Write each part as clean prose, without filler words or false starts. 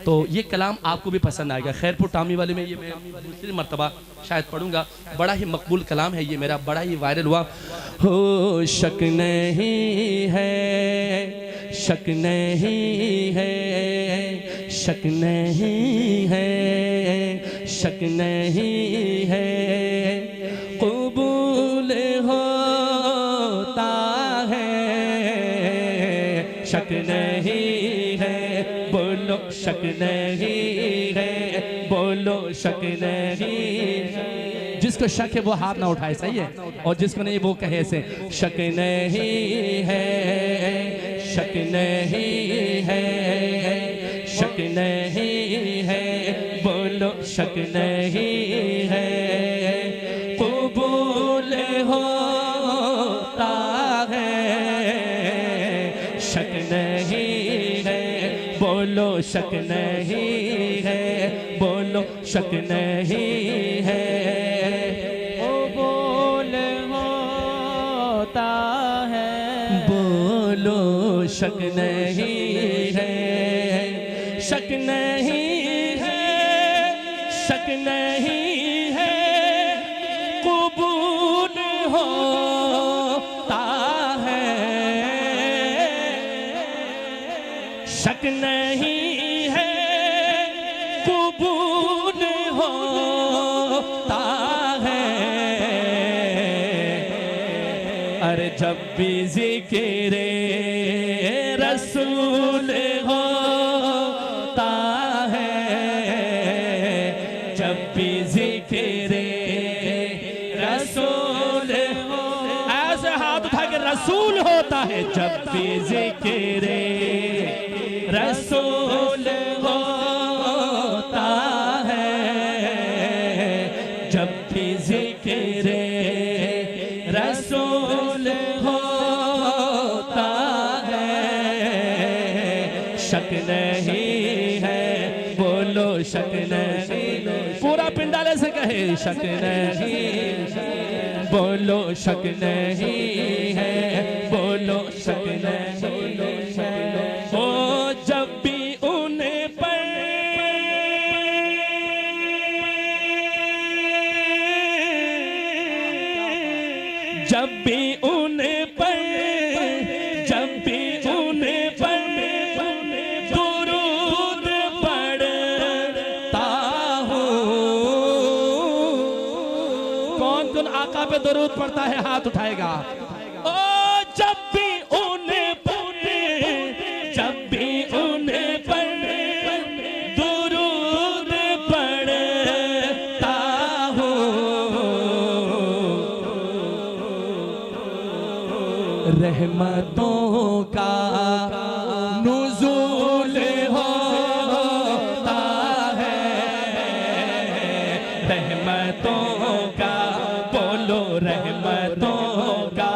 तो ये कलाम आपको भी पसंद आएगा। खैरपुर टामी वाले में ये मैं दूसरी मर्तबा शायद पढ़ूंगा। बड़ा ही मकबूल कलाम है ये मेरा, बड़ा ही वायरल हुआ। हो शक नहीं है, शक नहीं है, शक नहीं है, शक नहीं है, कबूल होता है, शक नहीं है, बोलो शक नहीं है, बोलो शक नहीं है। जिसको शक है वो हाथ ना उठाए, सही है, और जिसको नहीं वो कहे ऐसे, शक नहीं है, शक नहीं है, शक नहीं है, बोलो शक नहीं है, कबूल होता है, शक नहीं है, बोलो शक नहीं है, बोलो शक नहीं है, कबूल होता है, बोलो शक नहीं है, शक नहीं है, शक नहीं है, कबूल होता है, शक नहीं है, कबूल होता है। अरे जब भी ज़िक्र रसूल होता है, जब भी ज़िक्र रसूल हो, ऐसे हाथ उठा के रसूल होता है, जब भी ज़िक्र रसूल होता है, जब भी ज़िक्र रसूल होता है, शक नहीं है, बोलो शक नहीं, पूरा पिंडाले से कहे शक नहीं, बोलो शक नहीं है, बोलो शक नहीं है। ओ जब भी उन्हें पर जब भी उन्हें पर जब भी उन्हें पर दुरूद पढ़ता हूँ। कौन कौन आका पे दुरूद पढ़ता है हाथ उठाएगा। ओ जब भी उन्हें पर जब भी उन्हें पर दुरूद पढ़ता हूँ। रहमतों का नुज़ूल होता है, रहमतों का, बोलो रहमतों का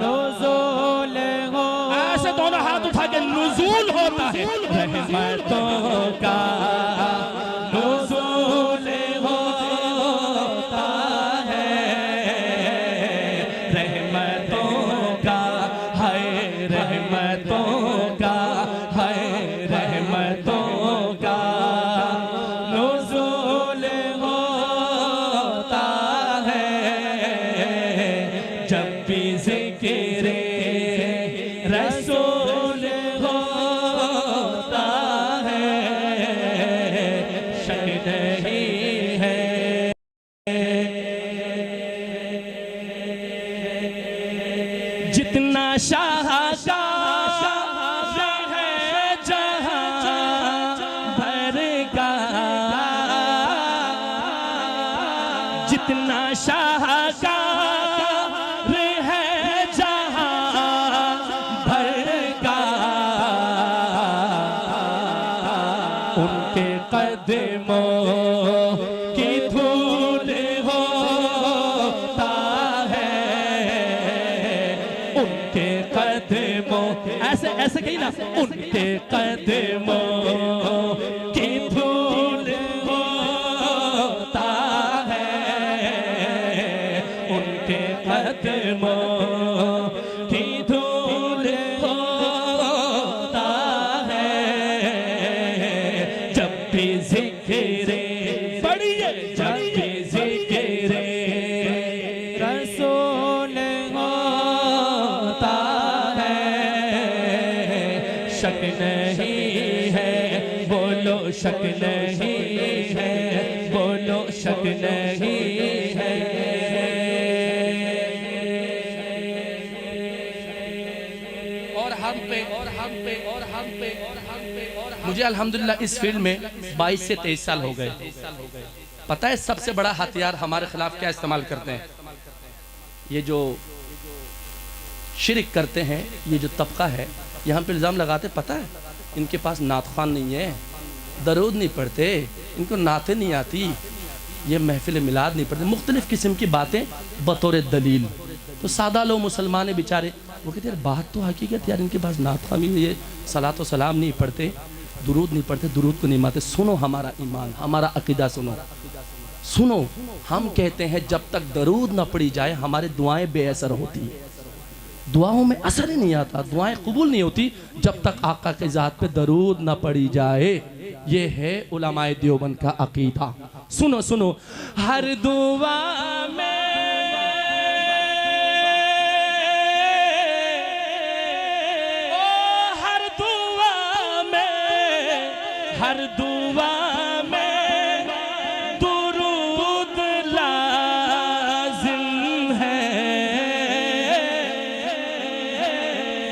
नुज़ूल हो, ऐसे दोनों हाथ उठा के नुज़ूल होता है, रहमतों का नुज़ूल होता है, रहमतों का है, रहमतों का है, रहमतों का नुज़ूल होता है, जब भी ज़िक्र रसूल होता है, शक नहीं है। जितना शाहकार है जहां भर का, जितना शाहकार है जहां भर का, उनके कदमों की धूल होता है, उनके कदमों, ऐसे ऐसे कही ना, उनके कदमों की धूल होता है, उनके कदमों की धूल होता है, शक नहीं है, बोलो शक नहीं है। और हम पे और हम पे और हम पे और हम पे और मुझे अल्हम्दुलिल्लाह इस फील्ड में 22 से 23 साल हो गए। पता है सबसे बड़ा हथियार हमारे खिलाफ क्या इस्तेमाल करते हैं? ये जो शिरक करते हैं, ये जो तबका है, यहाँ पे इल्ज़ाम लगाते, पता है इनके पास नात ख़्वान नहीं है, दरूद नहीं पढ़ते, इनको नातें नहीं आती, ये महफिल मिलाद नहीं पढ़ते, मुख्तलिफ़ किस्म की बातें बतौर दलील। तो सादा लोग मुसलमान बेचारे वो कहते यार बात तो हकीकत यार, इनके पास नात ख़्वान नहीं, ये सलात व सलाम नहीं पढ़ते, दुरूद नहीं पढ़ते, दुरूद को नहीं मानते। सुनो हमारा ईमान, हमारा अकीदा सुनो, सुनो। हम कहते हैं जब तक दरूद न पढ़ी जाए हमारी दुआएं बेअसर होती है, दुआओं में असर ही नहीं आता, दुआएं कबूल नहीं होती जब तक आका के ज़ात पे दरूद न पढ़ी जाए। ये है उलमाए देवबंद का अकीदा। सुनो सुनो, हर दुआ में हर दुआ में दुरूद लाज़िम है।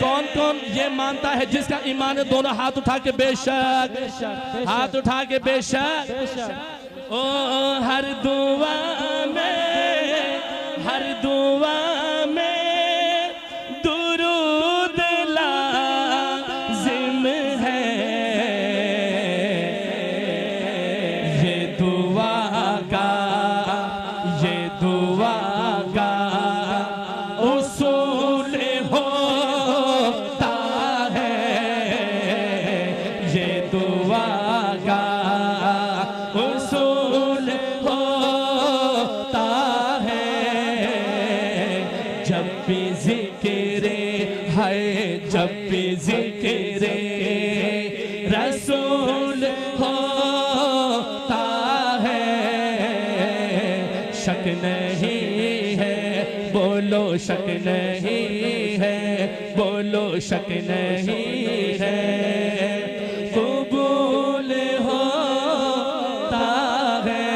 कौन कौन ये मानता है जिसका ईमान है? दोनों हाथ उठा के बेशक, हाथ उठा के बेशक। ओ हर दुआ में, हर दुआ में दुरूद लाज़िम है। ये दुआ का उसूल होता है, ये दुआ का उसूल होता है। जब भी ज़िक्र है, जब भी ज़िक्र रसूल होता है, शक नहीं है, बोलो शक नहीं है, बोलो शक नहीं है। कबूल होता है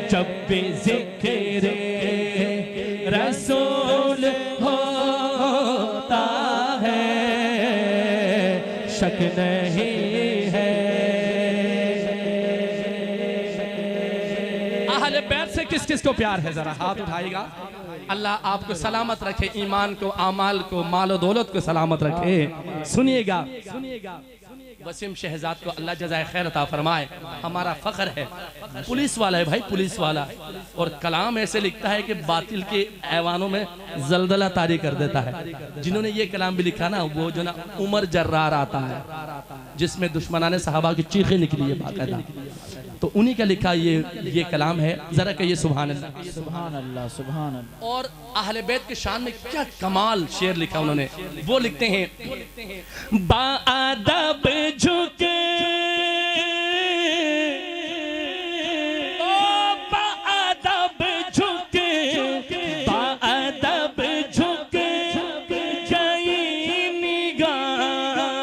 जब भी ज़िक्र रसूल होता है, शक नहीं है। अहले बैत से किस किस को प्यार है? जरा हाथ उठाएगा। अल्लाह आपको सलामत रखे, ईमान को, आमाल को, माल दौलत को सलामत रखे। सुनिएगा, वसीम शहजाद को अल्लाह जज़ाए खैर अता फरमाए। हमारा फ़ख्र है, पुलिस वाला है भाई, पुलिस वाला। और कलाम ऐसे लिखता है कि बातिल के ऐवानों में जलजला तारी कर देता है। जिन्होंने ये कलाम भी लिखा ना, वो जो ना उमर जर्रार आता है, जिसमें दुश्मनाने सहाबा की चीखें निकली है बाकायदा, तो उन्हीं का लिखा ये कलाम है। जरा कहिए सुभान अल्लाह, सुभान अल्लाह, सुभान अल्लाह। और अहले बैत के शान में क्या कमाल शेर लिखा उन्होंने। वो लिखते हैं, बाअदब झुके, ओ बाअदब झुके, बाअदब झुके गई निगाहें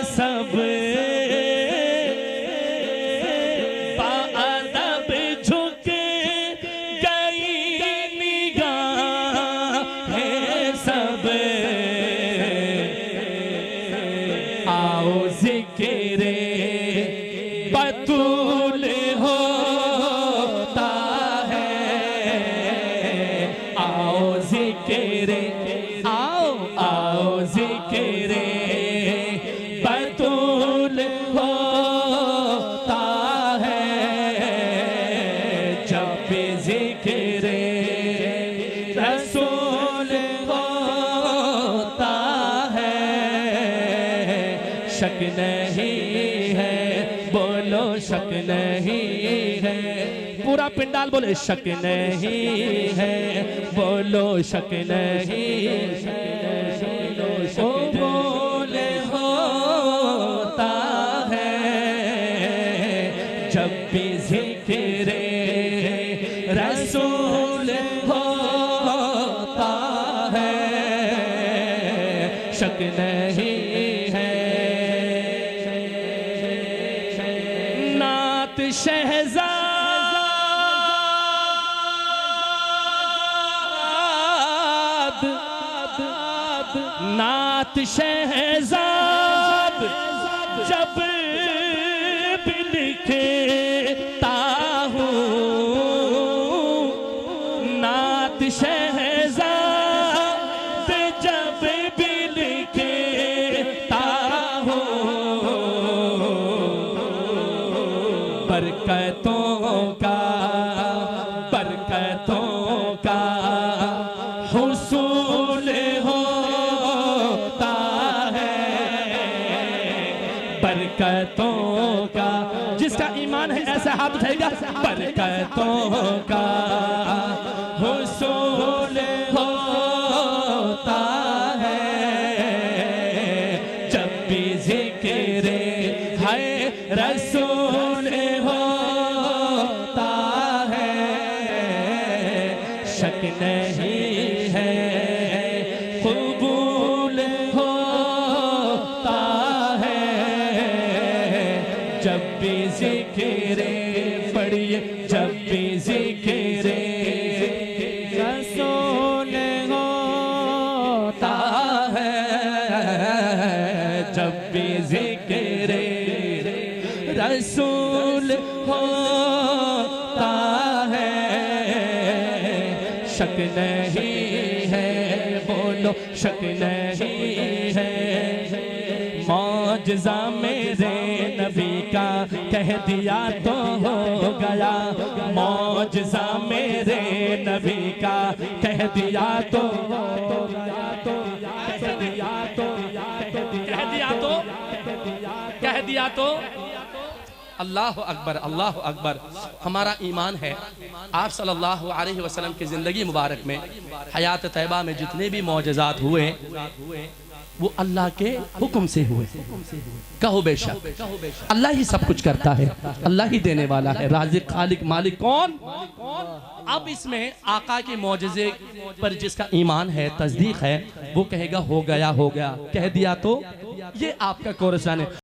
सब, बाअदब झुके गई निगाहें सब। आओ ज़िक्र बतूल होता है, आओ ज़िक्र, आओ ज़िक्र बतूल होता है। जब भी ज़िक्र रसूल होता है, शक नहीं है, बोलो शक नहीं है। पूरा पिंडाल बोले शक नहीं है, बोलो शक नहीं है। ओ बोले होता है जब भी ज़िक्र रसूल होता है, शक नहीं है। नात शहजाद जब भी लिखता हूँ, नात शहजाद जब भी लिखता हूँ, बरकतों का हुसूल होता है, बरकतों का। जिसका ईमान है ऐसा हाथ उठाएगा, बरकतों का हुसूल होता है, जब भी जिक्र है रसूल होता है, शक नहीं है कबूल होता है, जब भी जिक्र पढ़िए, जब भी जिक्र रसूल होता है, जब भी जिक्र रसूल होता है, शक नहीं है, बोलो शक नहीं है। मौजज़ा मेरे नबी का कह दिया तो हो गया, मौजज़ा मेरे नबी का कह दिया तो कह दिया तो अल्लाह अकबर, अल्लाह अकबर। हमारा ईमान है आप सल्लल्लाहु अलैहि वसल्लम की ज़िंदगी मुबारक में, हयात तैयबा में जितने भी मौजज़ात हुए वो अल्लाह के हुक्म से हुए। कहो बेशक अल्लाह ही सब कुछ करता है, अल्लाह ही देने वाला है, राज़िक खालिक मालिक कौन? अब इसमें आका के मौजज़े पर जिसका ईमान है, तस्दीक है, वो कहेगा हो गया, हो गया, कह दिया तो ये आपका कोरसान है।